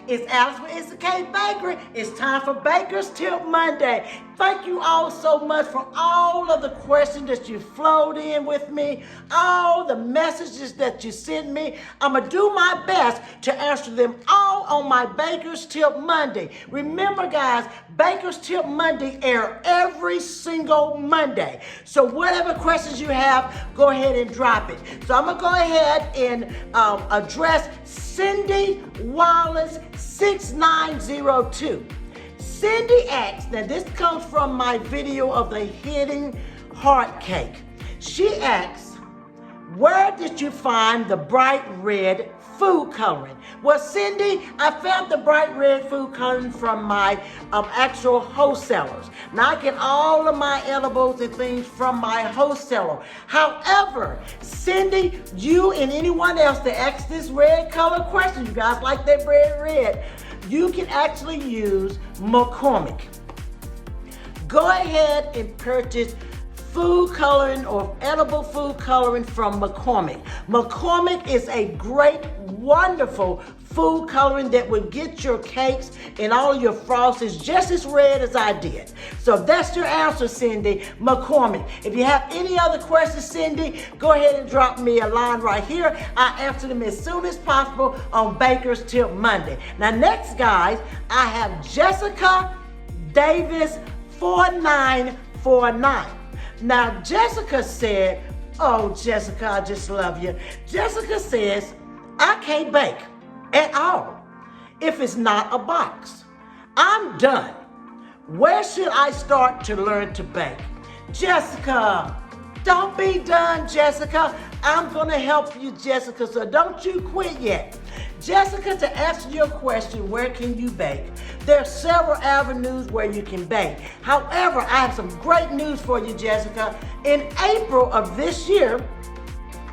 It's Alice with It's Okay Bakery. It's time for Baker's Tip Monday. Thank you all so much for all of the questions that you flowed in with me, all the messages that you sent me. I'm going to do my best to answer them all on my Baker's Tip Monday. Remember, guys, Baker's Tip Monday air every single Monday. So whatever questions you have, go ahead and drop it. So I'm going to go ahead and address Cindy Wallace 6902. Cindy asks, now this comes from my video of the hidden heart cake. She asks, where did you find the bright red food coloring? Well, Cindy, I found the bright red food coloring from my actual wholesalers. Now, I get all of my edibles and things from my wholesaler. However, Cindy, you and anyone else that asks this red color question, you guys like that red, you can actually use McCormick. Go ahead and purchase food coloring or edible food coloring from McCormick. McCormick is a great, wonderful food coloring that will get your cakes and all your frostings just as red as I did. So that's your answer, Cindy, McCormick. If you have any other questions, Cindy, go ahead and drop me a line right here. I'll answer them as soon as possible on Baker's Tip Monday. Now next, guys, I have Jessica Davis 4949. Now, Jessica said, oh, Jessica, I just love you. Jessica says, I can't bake at all if it's not a box. I'm done. Where should I start to learn to bake? Jessica, don't be done, Jessica. I'm going to help you, Jessica, so don't you quit yet. Jessica, to answer your question, where can you bake? There are several avenues where you can bake. However, I have some great news for you, Jessica. In April of this year,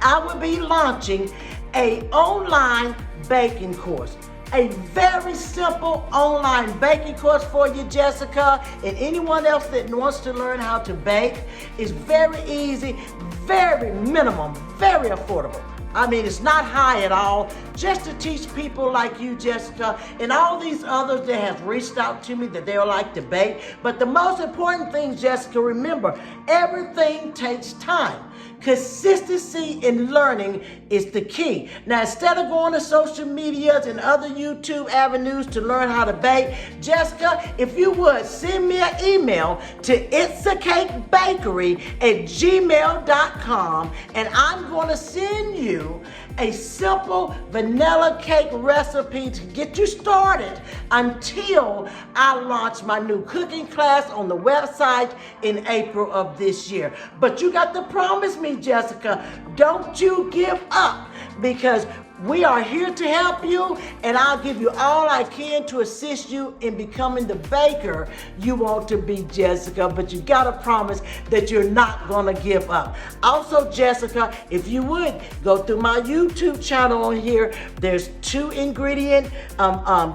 I will be launching an online baking course. A very simple online baking course for you, Jessica, and anyone else that wants to learn how to bake. It's very easy, very minimum, very affordable. I mean, it's not high at all, just to teach people like you, Jessica, and all these others that have reached out to me that they would like to bake. But the most important thing, Jessica, remember, everything takes time. Consistency in learning is the key. Now, instead of going to social medias and other YouTube avenues to learn how to bake, Jessica, if you would, send me an email to itsacakebakery@gmail.com, and I'm going to send you a simple vanilla cake recipe to get you started until I launch my new cooking class on the website in April of this year. But you got to promise me, Jessica, don't you give up, because we are here to help you, and I'll give you all I can to assist you in becoming the baker you want to be, Jessica, but you gotta promise that you're not gonna give up. Also, Jessica, if you would, go through my YouTube channel on here. There's 2 ingredient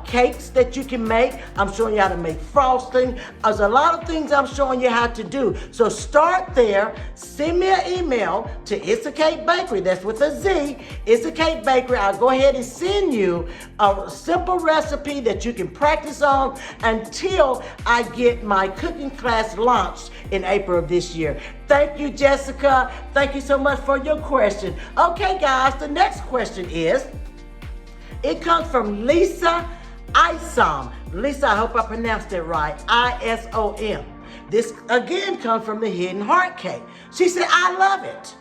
cakes that you can make. I'm showing you how to make frosting. There's a lot of things I'm showing you how to do. So start there. Send me an email to It's a Cake Bakery. That's with a Z. It's a Cake Bakery. I'll go ahead and send you a simple recipe that you can practice on until I get my cooking class launched in April of this year. Thank you, Jessica. Thank you so much for your question. Okay, guys, the next question is, it comes from Lisa Isom. Lisa, I hope I pronounced it right, ISOM. This again comes from the Hidden Heart Cake. She said, I love it.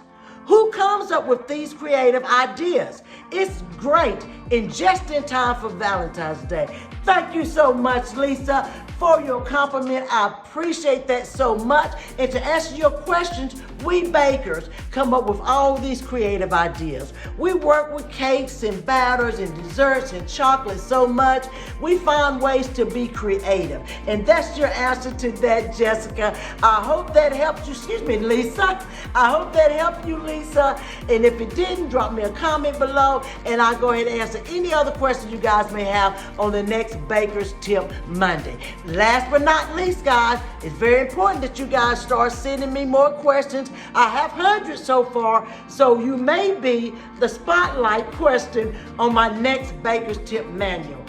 Who comes up with these creative ideas? It's great and just in time for Valentine's Day. Thank you so much, Lisa, for your compliment. I appreciate that so much. And to answer your questions, we bakers come up with all these creative ideas. We work with cakes and batters and desserts and chocolate so much. We find ways to be creative. And that's your answer to that, Jessica. I hope that helps you. Excuse me, Lisa. I hope that helped you, Lisa. And if it didn't, drop me a comment below and I'll go ahead and answer any other questions you guys may have on the next Baker's Tip Monday. Last but not least, guys, it's very important that you guys start sending me more questions. I have hundreds so far, so you may be the spotlight question on my next Baker's Tip manual.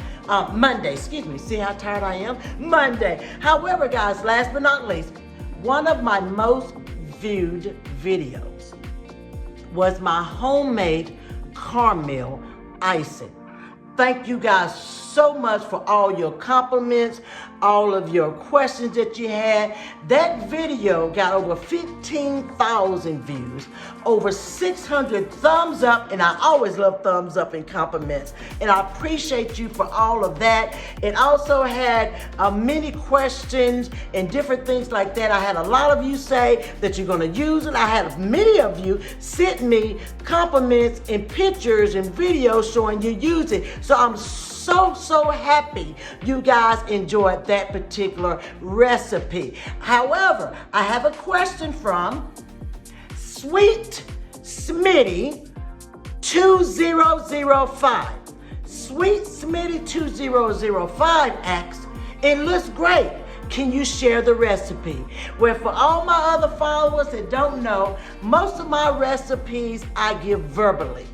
Monday, excuse me. See how tired I am? Monday. However, guys, last but not least, one of my most viewed videos was my homemade caramel icing. Thank you guys so much for all your compliments, all of your questions that you had. That video got over 15,000 views, over 600 thumbs up, and I always love thumbs up and compliments. And I appreciate you for all of that. It also had many questions and different things like that. I had a lot of you say that you're gonna use it. I had many of you sent me compliments and pictures and videos showing you use it. So I'm so happy you guys enjoyed that particular recipe. However, I have a question from Sweet Smitty 2005. Sweet Smitty 2005 asks, it looks great. Can you share the recipe? Well, for all my other followers that don't know, most of my recipes I give verbally.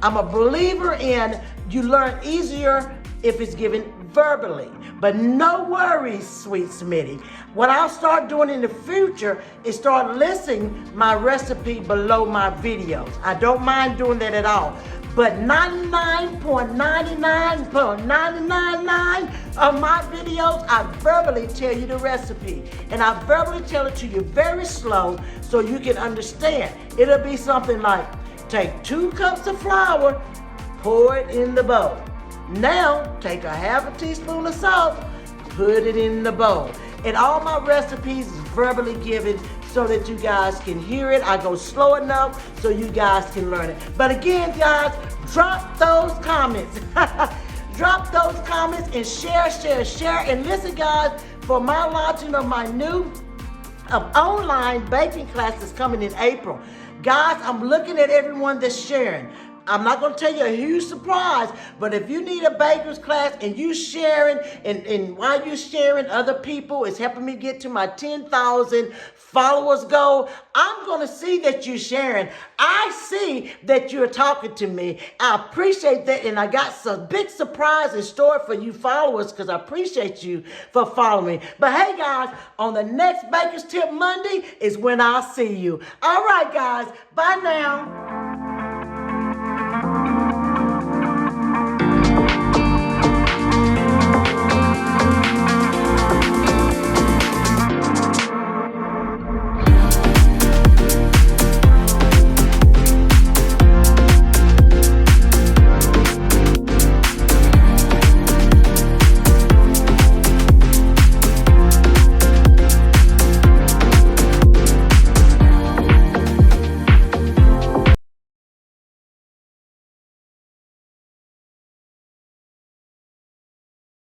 I'm a believer in you learn easier if it's given verbally. But no worries, Sweet Smitty. What I'll start doing in the future is start listing my recipe below my videos. I don't mind doing that at all. But 99.99999 of my videos, I verbally tell you the recipe. And I verbally tell it to you very slow so you can understand. It'll be something like, take 2 cups of flour, pour it in the bowl. Now, take a half a teaspoon of salt, put it in the bowl. And all my recipes is verbally given so that you guys can hear it. I go slow enough so you guys can learn it. But again, guys, drop those comments. Drop those comments and share. And listen, guys, for my launching of my new online baking class that's coming in April. Guys, I'm looking at everyone that's sharing. I'm not going to tell you a huge surprise, but if you need a baker's class and you sharing, and while you sharing, other people is helping me get to my 10,000 followers goal, I'm going to see that you're sharing. I see that you're talking to me. I appreciate that, and I got some big surprise in store for you followers because I appreciate you for following me. But hey, guys, on the next Baker's Tip Monday is when I'll see you. All right, guys. Bye now.